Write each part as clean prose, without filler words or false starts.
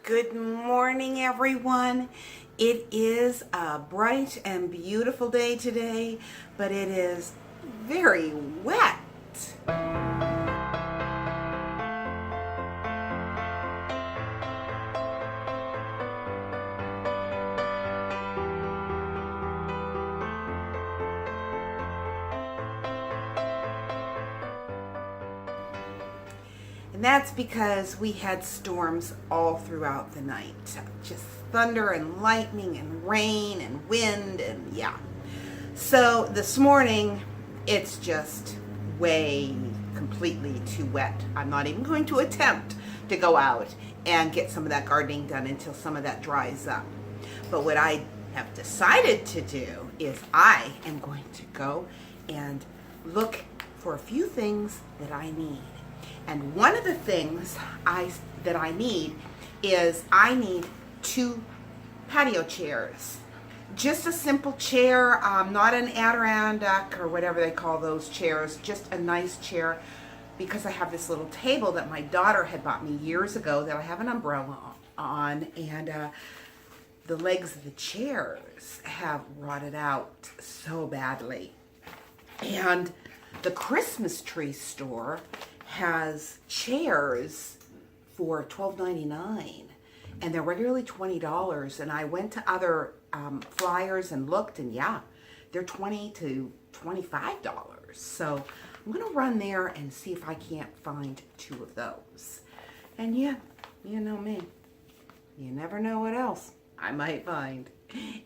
Good morning, everyone. It is a bright and beautiful day today, but it is very wet. And that's because we had storms all throughout the night. Just thunder and lightning and rain and wind and yeah. So this morning, it's just way completely too wet. I'm not even going to attempt to go out and get some of that gardening done until some of that dries up. But what I have decided to do is I am going to go and look for a few things that I need. And one of the things that I need is I need 2 patio chairs. Just a simple chair, not an Adirondack or whatever they call those chairs, just a nice chair, because I have this little table that my daughter had bought me years ago that I have an umbrella on, and the legs of the chairs have rotted out so badly. And the Christmas tree store has chairs for $12.99, and they're regularly $20. And I went to other flyers and looked, and yeah, they're $20 to $25. So I'm gonna run there and see if I can't find 2 of those. And yeah, you know me, you never know what else I might find.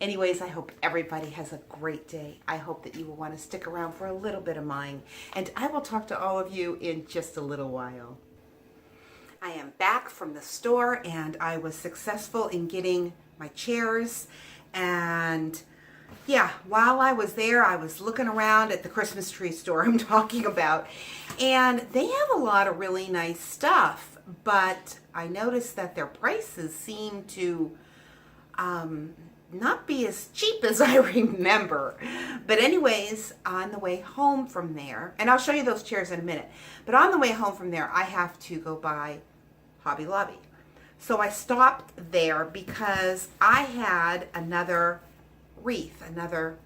Anyways, I hope everybody has a great day. I hope that you will want to stick around for a little bit of mine, and I will talk to all of you in just a little while. I am back from the store, and I was successful in getting my chairs. And yeah, while I was there, I was looking around at the Christmas tree store I'm talking about, and they have a lot of really nice stuff, but I noticed that their prices seem to not be as cheap as I remember. But anyways, on the way home from there, and I'll show you those chairs in a minute, but on the way home from there, I have to go by Hobby Lobby. So I stopped there because I had another wreath, another,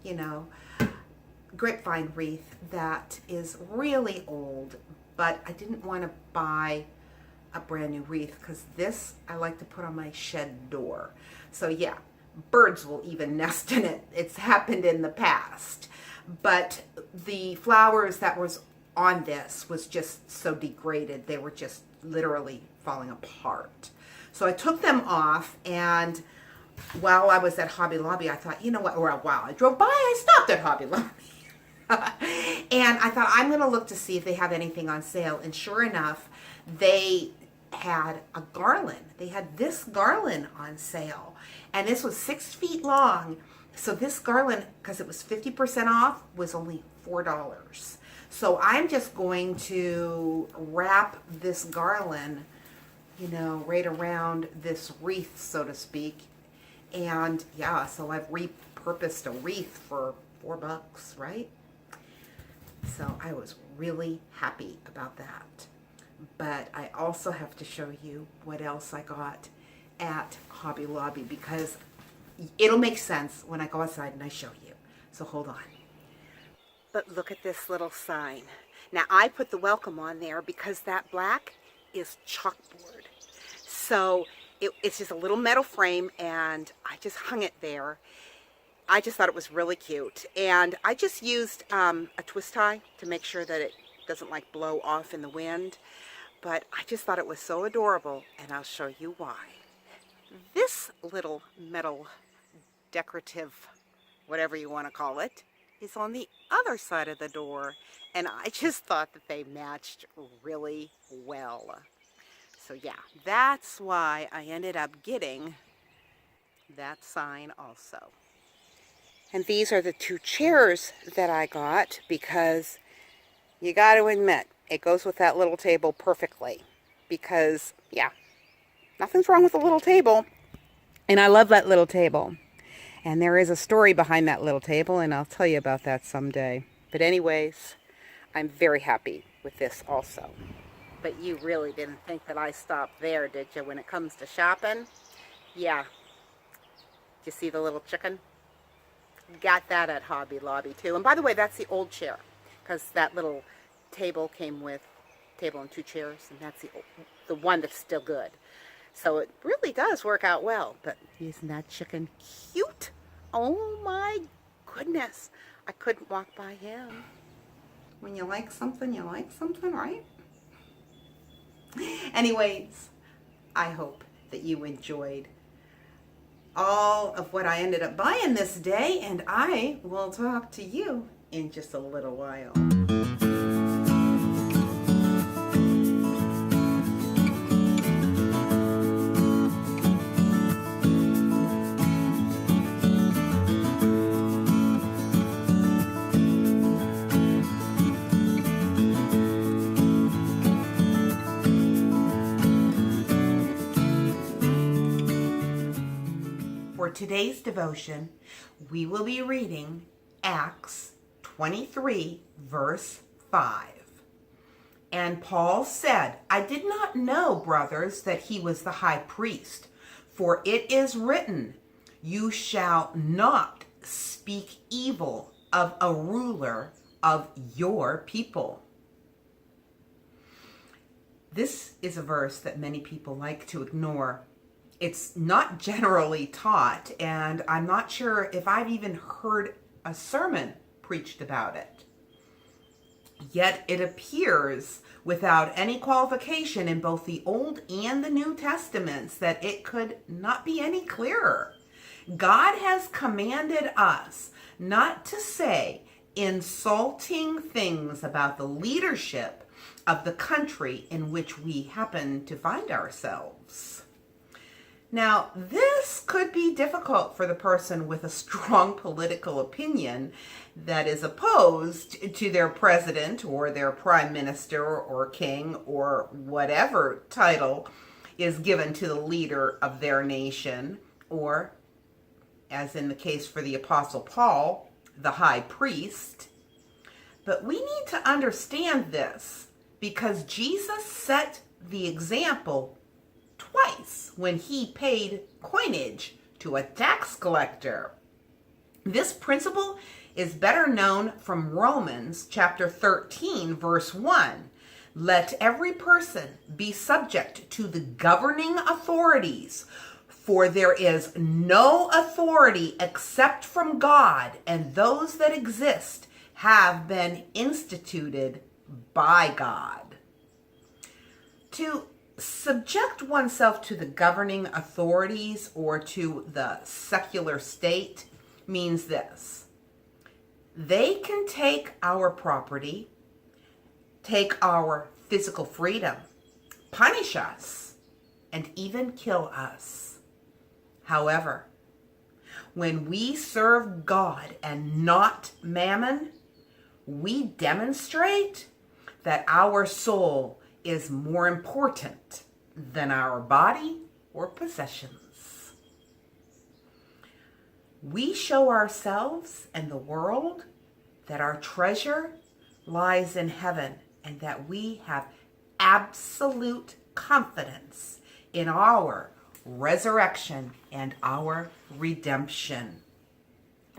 grapevine wreath that is really old, but I didn't want to buy a brand new wreath because this I like to put on my shed door. So yeah, birds will even nest in it. It's happened in the past. But the flowers that was on this was just so degraded. They were just literally falling apart. So I took them off, and while I was at Hobby Lobby, I thought, you know what, or while I drove by, I stopped at Hobby Lobby. And I thought, I'm going to look to see if they have anything on sale. And sure enough, they had a garland. They had this garland on sale, and this was 6 feet long. So this garland, because it was 50% off, was only $4. So I'm just going to wrap this garland, right around this wreath, so to speak. And yeah, so I've repurposed a wreath for $4, right? So I was really happy about that. But I also have to show you what else I got at Hobby Lobby, because it'll make sense when I go outside and I show you. So hold on. But look at this little sign. Now I put the welcome on there because that black is chalkboard. So it's just a little metal frame, and I just hung it there. I just thought it was really cute. And I just used a twist tie to make sure that it doesn't like blow off in the wind. But I just thought it was so adorable, and I'll show you why. This little metal decorative, whatever you want to call it, is on the other side of the door, and I just thought that they matched really well. So yeah, that's why I ended up getting that sign also. And these are the 2 chairs that I got, because you got to admit, it goes with that little table perfectly, because yeah, nothing's wrong with a little table, and I love that little table. And there is a story behind that little table, and I'll tell you about that someday. But anyways, I'm very happy with this also. But you really didn't think that I stopped there, did you, when it comes to shopping? Yeah. You see the little chicken? Got that at Hobby Lobby, too. And by the way, that's the old chair, because that little table came with table and two chairs, and that's the one that's still good. So it really does work out well. But isn't that chicken cute? Oh my goodness. I couldn't walk by him. When you like something, right? Anyways, I hope that you enjoyed all of what I ended up buying this day, and I will talk to you in just a little while. For today's devotion, we will be reading Acts 23, verse 5. And Paul said, I did not know, brothers, that he was the high priest, for it is written, you shall not speak evil of a ruler of your people. This is a verse that many people like to ignore. It's not generally taught, and I'm not sure if I've even heard a sermon preached about it. Yet it appears without any qualification in both the Old and the New Testaments that it could not be any clearer. God has commanded us not to say insulting things about the leadership of the country in which we happen to find ourselves. Now, this could be difficult for the person with a strong political opinion that is opposed to their president or their prime minister or king or whatever title is given to the leader of their nation, or, as in the case for the Apostle Paul, the high priest. But we need to understand this because Jesus set the example twice when he paid coinage to a tax collector. This principle is better known from Romans chapter 13, verse 1. Let every person be subject to the governing authorities, for there is no authority except from God, and those that exist have been instituted by God. To subject oneself to the governing authorities or to the secular state means this. They can take our property, take our physical freedom, punish us, and even kill us. However, when we serve God and not mammon, we demonstrate that our soul is more important than our body or possessions. We show ourselves and the world that our treasure lies in heaven and that we have absolute confidence in our resurrection and our redemption.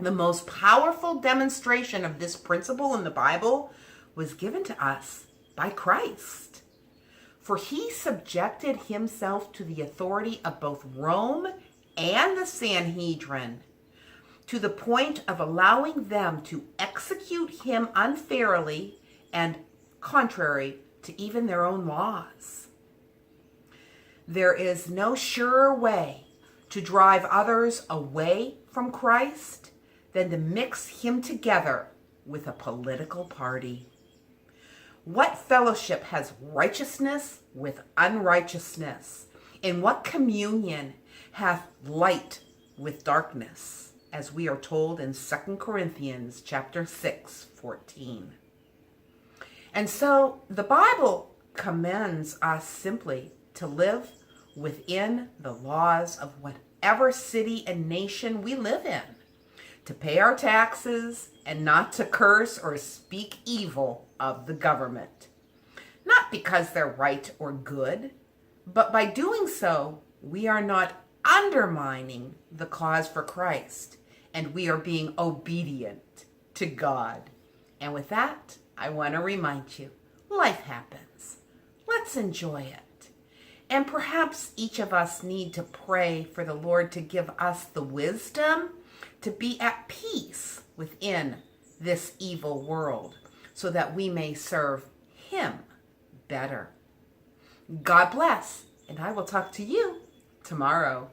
The most powerful demonstration of this principle in the Bible was given to us by Christ. For he subjected himself to the authority of both Rome and the Sanhedrin, to the point of allowing them to execute him unfairly and contrary to even their own laws. There is no surer way to drive others away from Christ than to mix him together with a political party. What fellowship has righteousness with unrighteousness? And what communion hath light with darkness? As we are told in 2 Corinthians chapter 6, 14. And so the Bible commends us simply to live within the laws of whatever city and nation we live in, to pay our taxes and not to curse or speak evil of the government. Not because they're right or good, but by doing so, we are not undermining the cause for Christ, and we are being obedient to God. And with that, I want to remind you, life happens. Let's enjoy it. And perhaps each of us need to pray for the Lord to give us the wisdom to be at peace within this evil world so that we may serve Him better. God bless, and I will talk to you tomorrow.